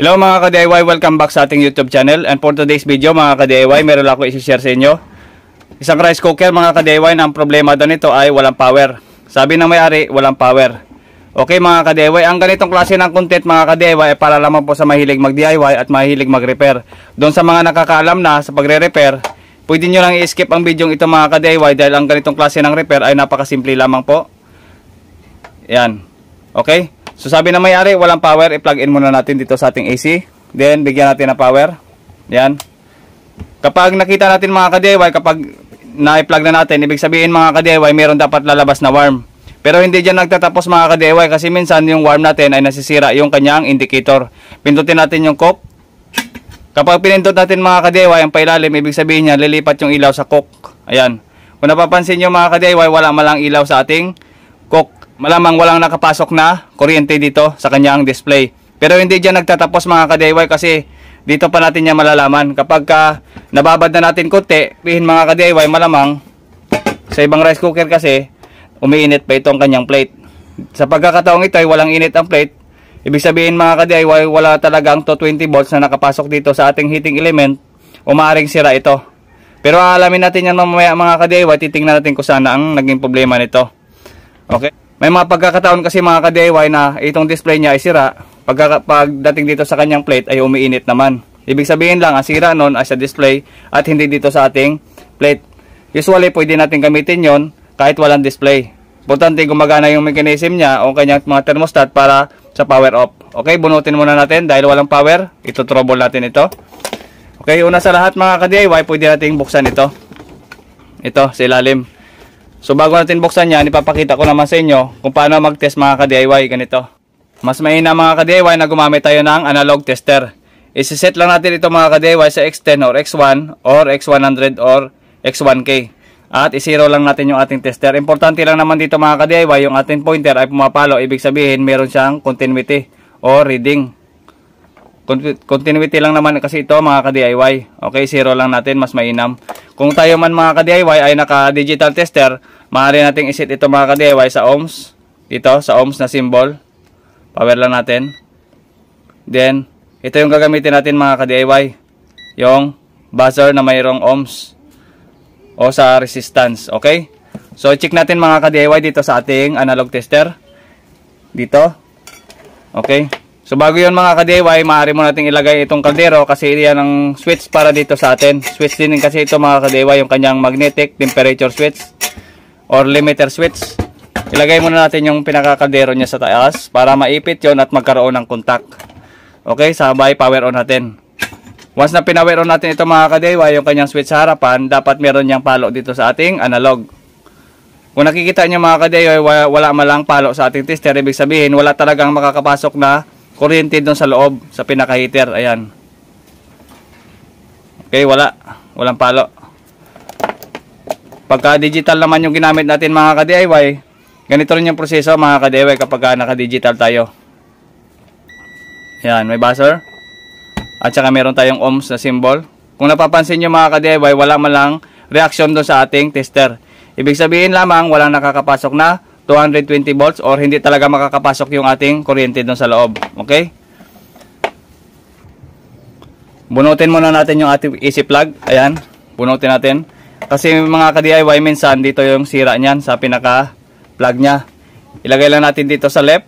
Hello mga ka-DIY, welcome back sa ating YouTube channel. And for today's video mga ka-DIY, meron lang ako i-share sa inyo. Isang rice cooker mga ka-DIY na ang problema daw nito ay walang power. Sabi ng may-ari, walang power. Okay mga ka-DIY, ang ganitong klase ng content mga ka-DIY ay para lamang po sa mahilig mag-DIY at mahilig mag-repair. Doon sa mga nakakaalam na sa pagre-repair, pwede nyo lang i-skip ang video ito mga ka-DIY dahil ang ganitong klase ng repair ay napakasimple lamang po. Yan. Okay? So sabi na may-ari, walang power, i-plug in muna natin dito sa ating AC. Then bigyan natin ng power. Yan. Kapag nakita natin mga ka-DIY, kapag na-plug na natin, ibig sabihin mga ka-DIY, meron dapat lalabas na worm. Pero hindi dyan nagtatapos mga ka-DIY kasi minsan yung worm natin ay nasisira yung kanyang indicator. Pindutin natin yung coke. Kapag pinindot natin mga ka-DIY ang pailalim, ibig sabihin niya lilipat yung ilaw sa coke. Ayan. Kung napapansin nyo mga ka-DIY, wala malang ilaw sa ating coke. Malamang walang nakapasok na kuryente dito sa kanyang display. Pero hindi dyan nagtatapos mga ka-DIY kasi dito pa natin yan malalaman. Kapag nababad na natin konti, pihin mga ka-DIY, malamang sa ibang rice cooker kasi umiinit pa itong kanyang plate. Sa pagkakataong ito ay walang init ang plate. Ibig sabihin mga ka-DIY, wala talagang 220 volts na nakapasok dito sa ating heating element o maaaring sira ito. Pero aalamin natin yan mamaya mga ka-DIY, titingnan natin kung sana ang naging problema nito. Okay? May mga pagkakataon kasi mga ka-DIY na itong display niya ay sira. Pagdating dito sa kanyang plate ay umiinit naman. Ibig sabihin lang ang sira nun ay sa display at hindi dito sa ating plate. Usually pwede natin gamitin yon kahit walang display. Importante gumagana yung mechanism niya o kanyang mga thermostat para sa power off. Okay, bunutin muna natin dahil walang power. Ito trouble natin ito. Okay, una sa lahat mga ka-DIY, pwede natin buksan ito. Ito sa ilalim. So bago natin buksan yan, ipapakita ko naman sa inyo kung paano mag-test mga ka-DIY ganito. Mas mahina mga ka-DIY na gumamit tayo ng analog tester. Isiset lang natin ito mga ka-DIY sa X10 or X1 or X100 or X1K. At isiro lang natin yung ating tester. Importante lang naman dito mga ka-DIY, yung ating pointer ay pumapalo. Ibig sabihin meron siyang continuity or reading. Continuity lang naman kasi ito mga ka-DIY. Okay, zero lang natin, mas mainam. Kung tayo man mga ka-DIY ay naka-digital tester, maaari nating iset ito mga ka-DIY sa ohms. Dito, sa ohms na symbol. Power lang natin. Then, ito yung gagamitin natin mga ka-DIY. Yung buzzer na mayroong ohms. O sa resistance. Okay? So, check natin mga ka-DIY dito sa ating analog tester. Dito. Okay? So bago yun mga ka-DIY, maaari mo natin ilagay itong kaldero kasi yan ang switch para dito sa atin. Switch din kasi ito mga ka-DIY, yung kanyang magnetic temperature switch or limiter switch. Ilagay muna natin yung pinaka-kaldero niya sa taas para maipit yon at magkaroon ng contact. Okay, sabay power on natin. Once na pinower on natin ito mga ka-DIY, yung kanyang switch sa harapan, dapat meron niyang palo dito sa ating analog. Kung nakikita niyo mga ka-DIY, wala malang palo sa ating tester, ibig sabihin wala talagang makakapasok na kuryente doon sa loob, sa pinaka-heater. Ayan. Okay, walang palo. Pagka digital naman yung ginamit natin mga ka-DIY, ganito rin yung proseso mga ka-DIY kapag naka-digital tayo. Ayan, may buzzer. At saka meron tayong ohms na symbol. Kung napapansin nyo mga ka-DIY, wala man lang reaction doon sa ating tester. Ibig sabihin lamang, walang nakakapasok na 220 volts or hindi talaga makakapasok yung ating kuryente doon sa loob. Okay? Bunutin muna natin yung ating AC plug. Ayan. Bunutin natin. Kasi mga ka-DIY minsan dito yung sira niyan sa pinaka plug niya. Ilagay lang natin dito sa left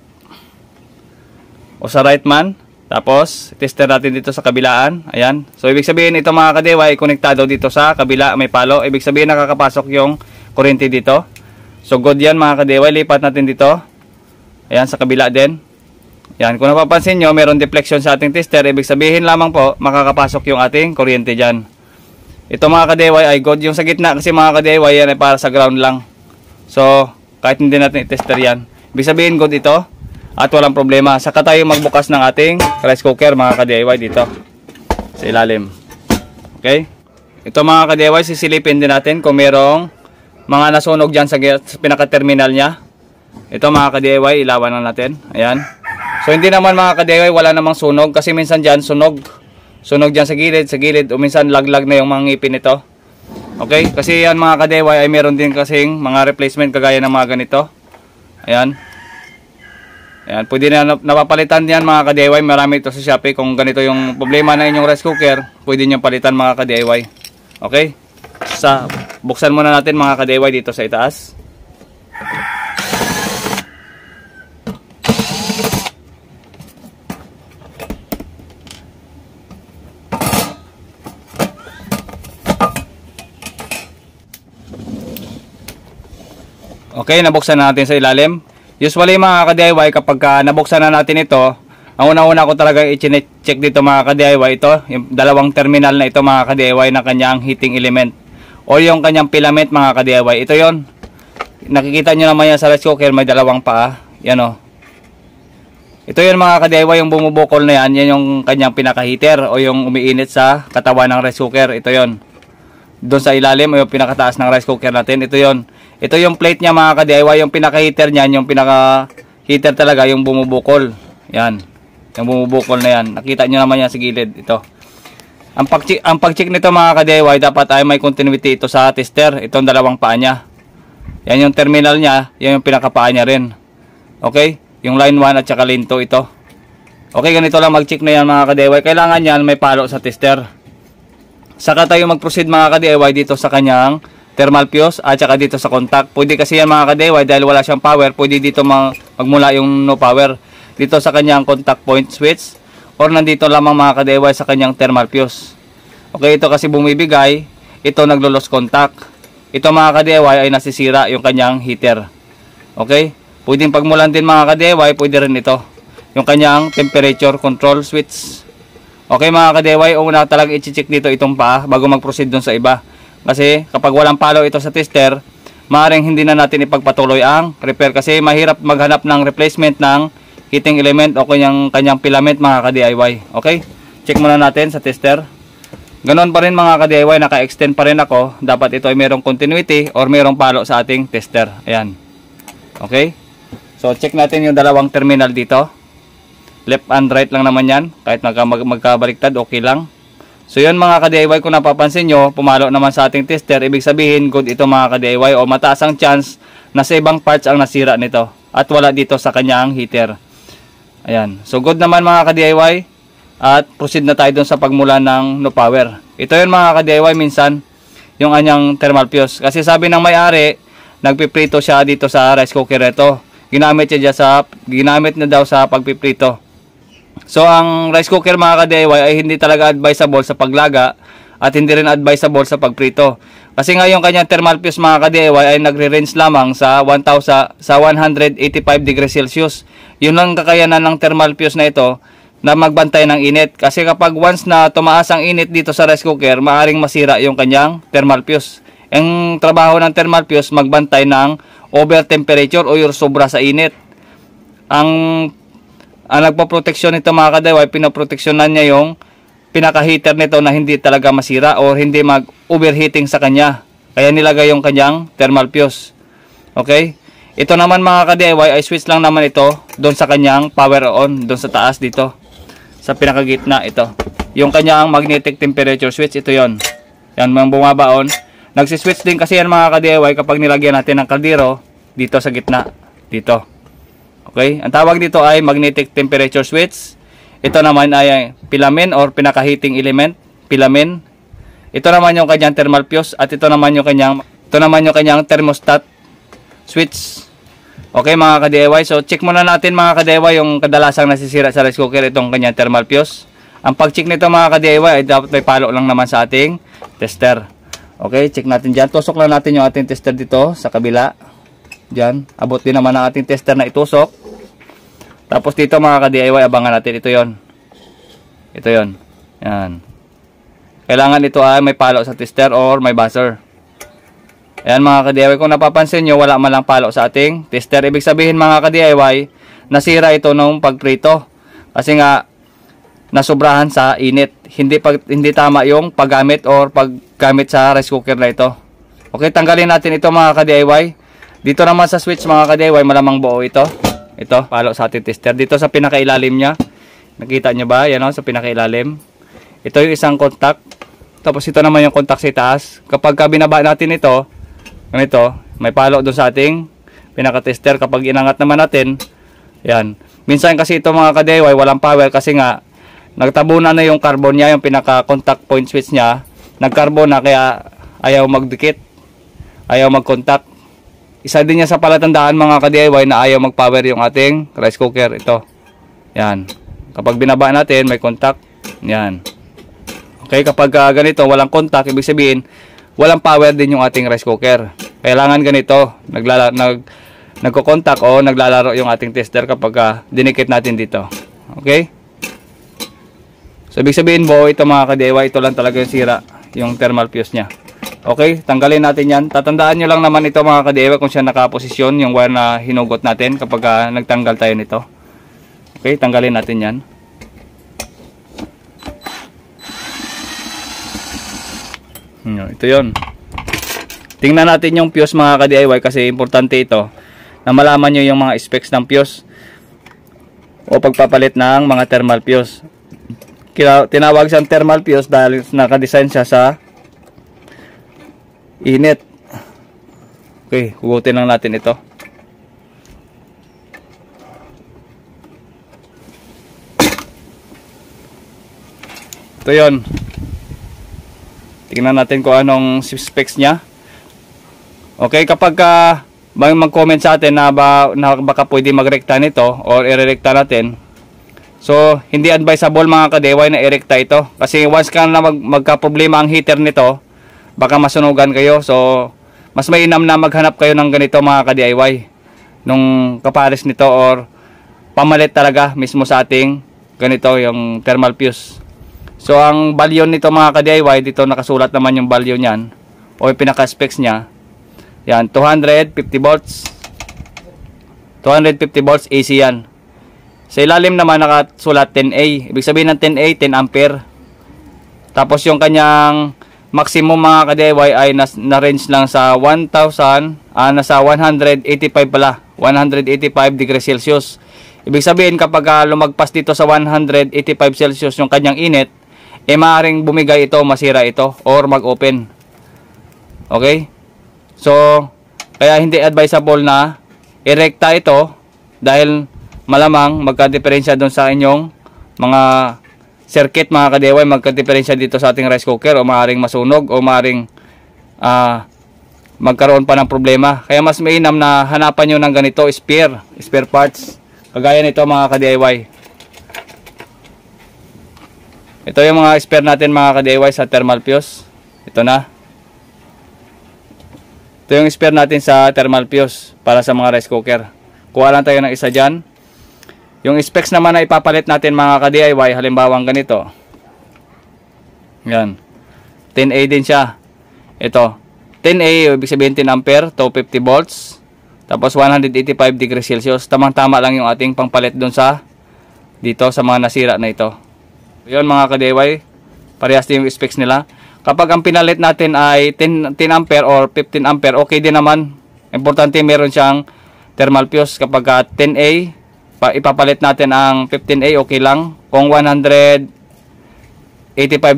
o sa right man. Tapos tester natin dito sa kabilaan. Ayan. So ibig sabihin ito mga ka-DIY konektado dito sa kabila, may palo. Ibig sabihin nakakapasok yung kuryente dito. So good yan mga ka-DIY, lipat natin dito. Ayan, sa kabila din. Ayan, kung napapansin nyo, meron deflection sa ating tester. Ibig sabihin lamang po, makakapasok yung ating kuryente dyan. Ito mga ka-DIY ay good. Yung sa gitna kasi mga ka-DIY yan ay para sa ground lang. So, kahit hindi natin i-tester yan. Ibig sabihin good ito. At walang problema. Saka tayo magbukas ng ating rice cooker mga ka-DIY dito. Sa ilalim. Okay? Ito mga ka-DIY, sisilipin din natin kung merong mga nasunog dyan sa pinaka-terminal niya. Ito mga ka-DIY, ilawan na natin. Ayan. So hindi naman mga ka-DIY, wala namang sunog. Kasi minsan dyan, sunog dyan sa gilid. O minsan laglag na yung mga ngipin nito. Okay? Kasi yan mga ka-DIY ay meron din kasing mga replacement kagaya ng mga ganito. Ayan. Ayan, pwede na napapalitan yan mga ka-DIY. Marami ito sa Shopee. Kung ganito yung problema na inyong rice cooker, pwede nyo palitan mga ka-DIY. Okay? Buksan muna natin mga ka-DIY dito sa itaas. Okay, nabuksan na natin sa ilalim. Usually mga ka-DIY, kapag nabuksan na natin ito, ang una-una ko talaga i-check dito mga ka-DIY, ito, yung dalawang terminal na ito mga ka-DIY na kanyang heating element o yung kanyang filament mga ka-DIY. Ito yon. Nakikita nyo naman yan sa rice cooker, may dalawang paa. Yan o. Ito yun mga ka-DIY, yung bumubukol na yan, yan yung kanyang pinaka-heater o yung umiinit sa katawan ng rice cooker. Ito yon. Doon sa ilalim o yung pinakataas ng rice cooker natin, ito yon. Ito yung plate niya mga ka-DIY, yung pinaka-heater niyan, yung pinaka-heater talaga, yung bumubukol. Yan. Yung bumubukol na yan. Nakita nyo naman yan sa gilid. Ito. Ang pag-check nito mga ka-DIY, dapat ay may continuity ito sa tester. Itong dalawang paa niya. Yan yung terminal niya, yan yung pinaka-paa niya rin. Okay? Yung line 1 at saka line 2 ito. Okay, ganito lang mag-check na yan mga ka-DIY. Kailangan yan may palo sa tester. Saka tayo mag-proceed mga ka-DIY dito sa kanyang thermal fuse at saka dito sa contact. Pwede kasi yan mga ka-DIY dahil wala siyang power, pwede dito magmula yung no power dito sa kanyang contact point switch or nandito lamang mga ka-DIY sa kanyang thermal fuse. Okay, ito kasi bumibigay, ito naglo-lost contact. Ito mga ka-DIY ay nasisira yung kanyang heater. Okay? Pwedeng pagmulan din mga ka-DIY, pwede rin ito. Yung kanyang temperature control switch. Okay mga ka-DIY, una talaga i-check dito itong paa bago mag-proceed dun sa iba. Kasi kapag walang palo ito sa tester, maaaring hindi na natin ipagpatuloy ang repair kasi mahirap maghanap ng replacement ng heating element o kanyang filament mga ka-DIY. Okay? Check muna natin sa tester. Ganon pa rin mga ka-DIY, naka-extend pa rin ako. Dapat ito ay mayroong continuity or mayroong palo sa ating tester. Ayan. Okay? So check natin yung dalawang terminal dito. Left and right lang naman yan. Kahit magkabaliktad, okay lang. So yun mga ka-DIY, kung napapansin nyo, pumalo naman sa ating tester. Ibig sabihin, good ito mga ka-DIY o mataas ang chance na sa ibang parts ang nasira nito. At wala dito sa kanyang heater. Ayan. So good naman mga ka-DIY. At proceed na tayo dun sa pagmula ng no power. Ito yun mga ka-DIY, minsan yung anyang thermal fuse. Kasi sabi ng may-ari, nagpiprito siya dito sa rice cooker ito. Ginamit na daw sa pagpiprito. So ang rice cooker mga ka-DIY ay hindi talaga advisable sa paglaga at hindi rin advisable sa pagprito. Kasi nga yung kanyang thermal fuse mga ka-DIY ay nagre-range lamang sa 185 degrees Celsius. Yun lang kakayanan ng thermal fuse na ito na magbantay ng init. Kasi kapag once na tumaas ang init dito sa rice cooker, maaaring masira yung kanyang thermal fuse. Ang trabaho ng thermal fuse magbantay ng over temperature o yung sobra sa init. Ang nagpo-proteksyon nito mga ka-DIY, pinoproteksyonan niya yung pinaka-heater nito na hindi talaga masira o hindi mag-overheating sa kanya. Kaya nilagay yung kanyang thermal fuse. Okay? Ito naman mga ka-DIY ay switch lang naman ito doon sa kanyang power on, doon sa taas dito. Sa pinaka-gitna ito. Yung kanyang magnetic temperature switch, ito yon. Yan, mga bumabaon. Nagsiswitch din kasi yan mga ka-DIY kapag nilagyan natin ng kaldero dito sa gitna. Dito. Okay? Ang tawag dito ay magnetic temperature switch. Ito naman ay filament or pinaka-heating element. Filament. Ito naman yung kanyang thermal fuse at ito naman yung kanyang thermostat switch. Okay mga ka-DIY. So check muna natin mga ka-DIY yung kadalasang nasisira sa rice cooker itong kanyang thermal fuse. Ang pag-check nito mga ka-DIY ay dapat may palo lang naman sa ating tester. Okay, check natin dyan. Tusok lang natin yung ating tester dito sa kabila. Dyan. Abot din naman ang ating tester na itusok. Tapos dito mga ka-DIY, abangan natin. Ito yon. Ito yon. Yan. Kailangan ito ay may palo sa tester or may buzzer. Ayan mga ka-DIY. Kung napapansin nyo, wala man lang palo sa ating tester. Ibig sabihin mga ka-DIY, nasira ito nung pagprito. Kasi nga, nasobrahan sa init. Hindi tama yung paggamit or paggamit sa rice cooker na ito. Okay, tanggalin natin ito mga ka-DIY. Dito naman sa switch mga ka-DIY, malamang buo ito. Ito, palo sa ating tester. Dito sa pinakailalim niya. Nakita nyo ba? Yan o, sa pinakailalim. Ito yung isang contact. Tapos ito naman yung contact sa taas. Kapag binaba natin ito, ganito, may palo doon sa ating pinaka-tester. Kapag inangat naman natin, yan. Minsan kasi ito mga ka-DIY walang power kasi nga nagtabunan na yung carbon niya, yung pinaka contact point switch niya, nagcarbon na kaya ayaw magdikit, ayaw mag-contact. Isa din niya sa palatandaan mga ka-DIY na ayaw mag-power yung ating rice cooker. Ito. Yan. Kapag binaba natin may contact. Yan. Okay, kapag ganito walang contact, ibig sabihin walang power din yung ating rice cooker. Kailangan ganito, nagko-contact o naglalaro yung ating tester kapag dinikit natin dito. Okay? So, ibig sabihin po, ito mga ka-DIY, ito lang talaga yung sira, yung thermal fuse nya. Okay, tanggalin natin yan. Tatandaan nyo lang naman ito mga ka-DIY kung siya nakaposisyon, yung wire na hinugot natin kapag nagtanggal tayo nito. Okay, tanggalin natin yan. Ito yon. Tingnan natin yung fuse mga ka-DIY kasi importante ito na malaman nyo yung mga specs ng fuse o pagpapalit ng mga thermal fuse. Tinawag siyang thermal fuse dahil nakadesign siya sa init. Okay, hugutin lang natin ito. Ito yun. Tingnan natin kung anong specs niya. Okay, kapag mag-comment sa atin na baka pwede magrekta nito or irerekta natin, so hindi advisable mga ka-DIY na irekta ito kasi once ka na magka-problema ang heater nito, baka masunugan kayo. So mas mainam na maghanap kayo ng ganito mga ka-DIY, nung kapares nito or pamalit talaga mismo sa ating ganito yung thermal fuse. So ang value nito mga ka-DIY, dito nakasulat naman yung value niyan o yung pinaka-specs niya. Yan, 250 volts. 250 volts AC yan. Sa ilalim naman nakasulat 10A. Ibig sabihin ng 10A, 10 ampere. Tapos yung kanyang maximum mga ka-DIY ay na-range lang sa 1,000, nasa 185 pala. 185 degrees Celsius. Ibig sabihin kapag lumagpas dito sa 185 Celsius yung kanyang init, maaaring bumigay ito, masira ito, or mag-open. Okay? So, kaya hindi advisable na irekta ito dahil malamang magka-diferensya doon sa inyong mga circuit mga ka-DIY, magka-diferensya dito sa ating rice cooker o maaaring masunog o maaaring magkaroon pa ng problema. Kaya mas mainam na hanapan nyo ng ganito, spare parts. Kagaya nito mga ka-DIY. Ito yung mga spare natin mga ka-DIY sa thermal fuse. Ito na. Ito yung spare natin sa thermal fuse para sa mga rice cooker. Kuha lang tayo ng isa dyan. Yung specs naman na ipapalit natin mga ka-DIY, halimbawa ganito. Yan. 10A din siya. Ito. 10A, ibig sabihin 10 ampere, 250 volts. Tapos 185 degrees Celsius. Tamang-tama lang yung ating pangpalit dun sa dito sa mga nasira na ito. Yun mga ka-DIY. Parehas din yung specs nila. Kapag ang pinalit natin ay 10 ampere or 15 ampere, okay din naman. Importante meron siyang thermal fuse. Kapag 10A, ipapalit natin ang 15A, okay lang. Kung 185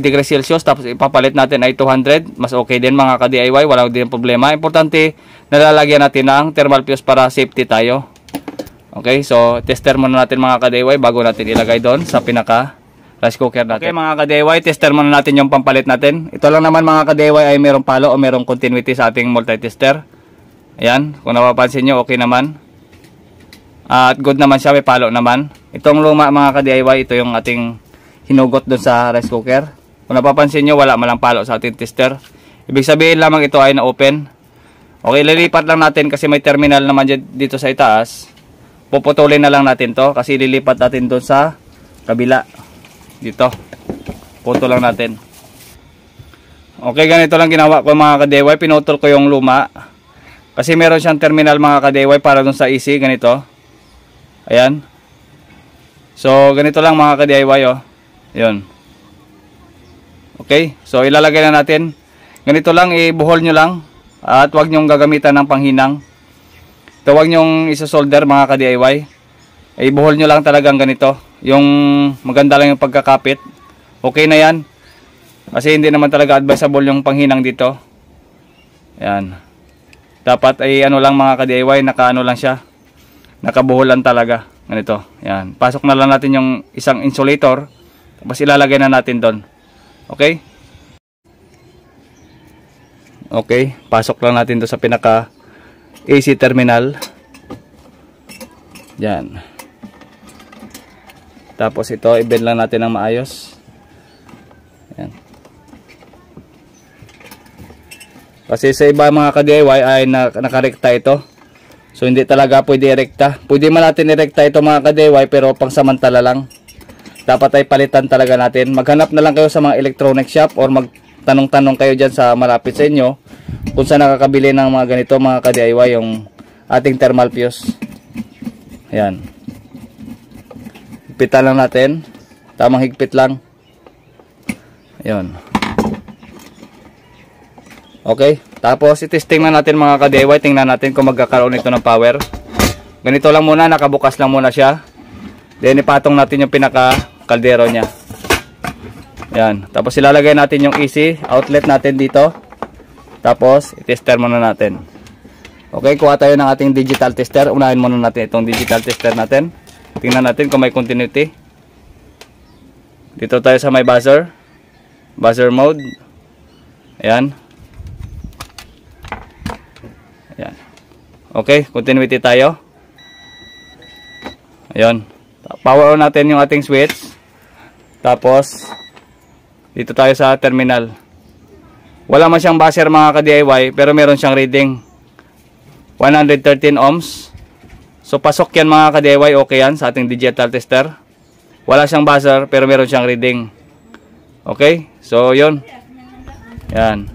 degrees Celsius, tapos ipapalit natin ay 200, mas okay din mga ka-DIY, wala din problema. Importante, nalalagyan natin ng thermal fuse para safety tayo. Okay, so tester muna natin mga ka-DIY bago natin ilagay doon sa pinaka rice cooker natin. Okay mga ka-DIY, tester muna natin yung pampalit natin. Ito lang naman mga ka-DIY ay merong palo o merong continuity sa ating multi-tester. Ayan, kung napapansin nyo, okay naman. At good naman siya, may palo naman. Itong luma mga ka-DIY, ito yung ating hinugot doon sa rice cooker. Kung napapansin nyo, wala malang palo sa ating tester. Ibig sabihin lamang ito ay na-open. Okay, lilipat lang natin kasi may terminal naman dito sa itaas. Puputulin na lang natin to kasi lilipat natin doon sa kabila. Dito. Putol lang natin. Okay, ganito lang ginawa ko mga ka-DIY. Pinutol ko yung luma. Kasi meron siyang terminal mga ka-DIY para doon sa AC. Ganito. Ayan. So, ganito lang mga ka-DIY, oh. Yun. Okay. So, ilalagay na natin. Ganito lang, ibuhol nyo lang. At huwag nyong gagamitan ng panghinang. Ito, huwag nyong isa-solder mga ka-DIY. Ibuhol nyo lang talagang ganito. Yung maganda lang yung pagkakapit. Okay na yan. Kasi hindi naman talaga advisable yung panghinang dito. Ayan. Dapat ay ano lang mga ka-DIY, nakaano lang siya. Nakabuhol lang talaga. Ganito. Yan. Pasok na lang natin yung isang insulator. Tapos ilalagay na natin doon. Okay? Okay. Pasok lang natin doon sa pinaka AC terminal. Yan. Tapos ito, i-bend lang natin ng maayos. Yan. Kasi sa iba mga ka-DIY ay nakarekta ito. So hindi talaga pwede irekta. Pwede man natin irekta ito mga ka-DIY pero pangsamantala lang. Dapat ay palitan talaga natin. Maghanap na lang kayo sa mga electronic shop or magtanong-tanong kayo dyan sa malapit sa inyo kung saan nakakabili ng mga ganito mga ka-DIY, yung ating thermal fuse. Ayan. Higpitan lang natin. Tamang higpit lang. Ayan. Okay. Tapos itesting na natin mga ka-DIY. Tingnan natin kung magkakaroon ito ng power. Ganito lang muna. Nakabukas lang muna siya. Then ipatong natin yung pinaka kaldero niya. Ayan. Tapos ilalagay natin yung AC outlet natin dito. Tapos itester muna natin. Okay. Kuha tayo ng ating digital tester. Unahin muna natin itong digital tester natin. Tingnan natin kung may continuity. Dito tayo sa may buzzer. Buzzer mode. Ayan. Ayan. Okay. Continuity tayo. Ayan. Power on natin yung ating switch. Tapos dito tayo sa terminal. Wala man siyang buzzer mga ka-DIY, pero meron siyang reading 113 ohms. So pasok yan mga ka-DIY, okay yan sa ating digital tester. Wala siyang buzzer pero meron siyang reading. Okay? So yun. Yan.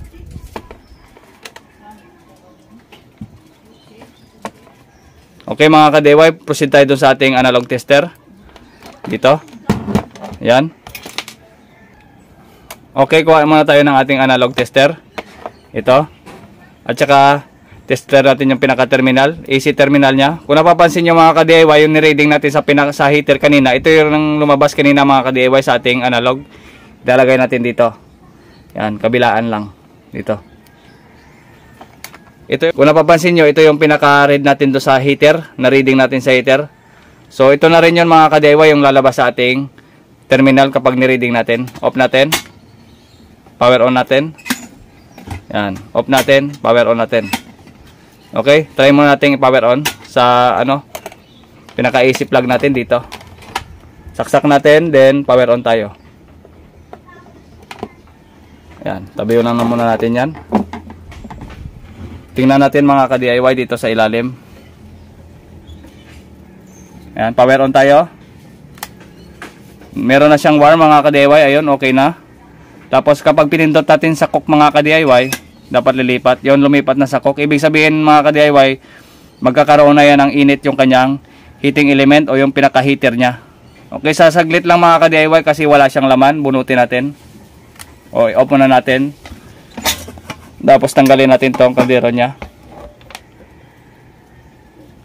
Okay mga ka-DIY, proceed tayo dun sa ating analog tester. Dito. Yan. Okay, kuha muna tayo ng ating analog tester. Ito. At saka tester natin yung pinaka-terminal, AC terminal niya. Kung napapansin nyo mga ka-DIY, yung ni-reading natin sa heater kanina, ito yung lumabas kanina mga ka-DIY sa ating analog. Ilalagay natin dito. Yan, kabilaan lang. Dito. Ito, kung napapansin nyo, ito yung pinaka-read natin do sa heater, na-reading natin sa heater. So, ito na rin yun mga ka-DIY, yung lalabas sa ating terminal kapag ni-reading natin. Off natin. Power on natin. Yan. Off natin. Power on natin. Okay. Try muna natin i-power on sa pinaka-AC plug natin dito. Saksak natin. Then power on tayo. Yan. Tabiyo lang na muna natin yan. Tingnan natin mga ka-DIY dito sa ilalim. Yan. Power on tayo. Meron na siyang warm mga ka-DIY. Ayun. Okay na. Tapos kapag pinindot natin sa cook mga ka-DIY, dapat lilipat. Yon, lumipat na sa cook. Ibig sabihin mga ka-DIY, magkakaroon na yan ng init yung kanyang heating element o yung pinaka-heater niya. Okay, sasaglit lang mga ka-DIY kasi wala siyang laman. Bunutin natin. O, open na natin. Tapos tanggalin natin tong kaldero niya.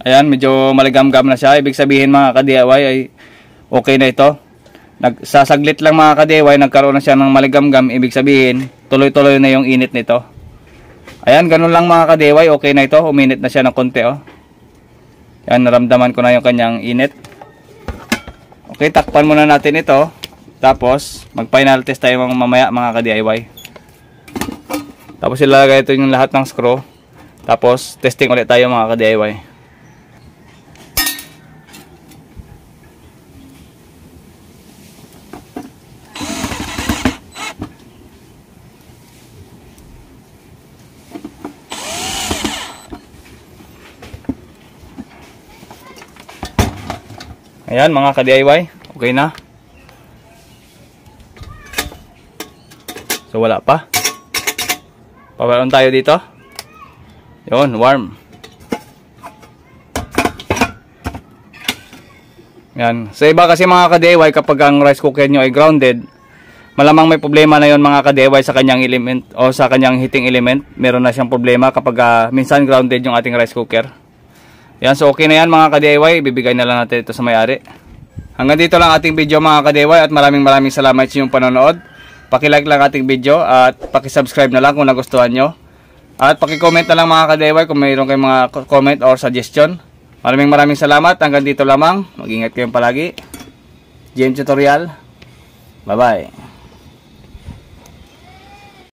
Ayan, medyo maligam-gam na siya. Ibig sabihin mga ka-DIY ay okay na ito. Sasaglit lang mga ka-DIY, nagkaroon na siya ng maligamgam. Ibig sabihin, tuloy-tuloy na yung init nito. Ayan, ganun lang mga ka-DIY. Okay na ito, uminit na siya ng konti. Oh. Ayan, naramdaman ko na yung kanyang init. Okay, takpan muna natin ito. Tapos, mag-final test tayo mamaya mga ka-DIY. Tapos ilalagay ito yung lahat ng screw. Tapos, testing ulit tayo mga ka-DIY. Ayan mga ka-DIY, okay na. So wala pa. Power on tayo dito. Yun, warm. Yan. Sa iba kasi mga ka-DIY, kapag ang rice cooker nyo ay grounded, malamang may problema na yon mga ka-DIY sa kanyang element o sa kanyang heating element. Meron na siyang problema kapag minsan grounded yung ating rice cooker. Yan, so okay na yan mga ka-DIY. Ibibigay na lang natin ito sa may-ari. Hanggang dito lang ating video mga ka-DIY at maraming salamat sa inyong panonood. Paki-like lang ating video at paki-subscribe na lang kung nagustuhan nyo. At paki-comment na lang mga ka-DIY kung mayroon kayong mga comment or suggestion. Maraming salamat. Hanggang dito lamang. Mag-ingat kayong palagi. GM Tutorial. Bye-bye.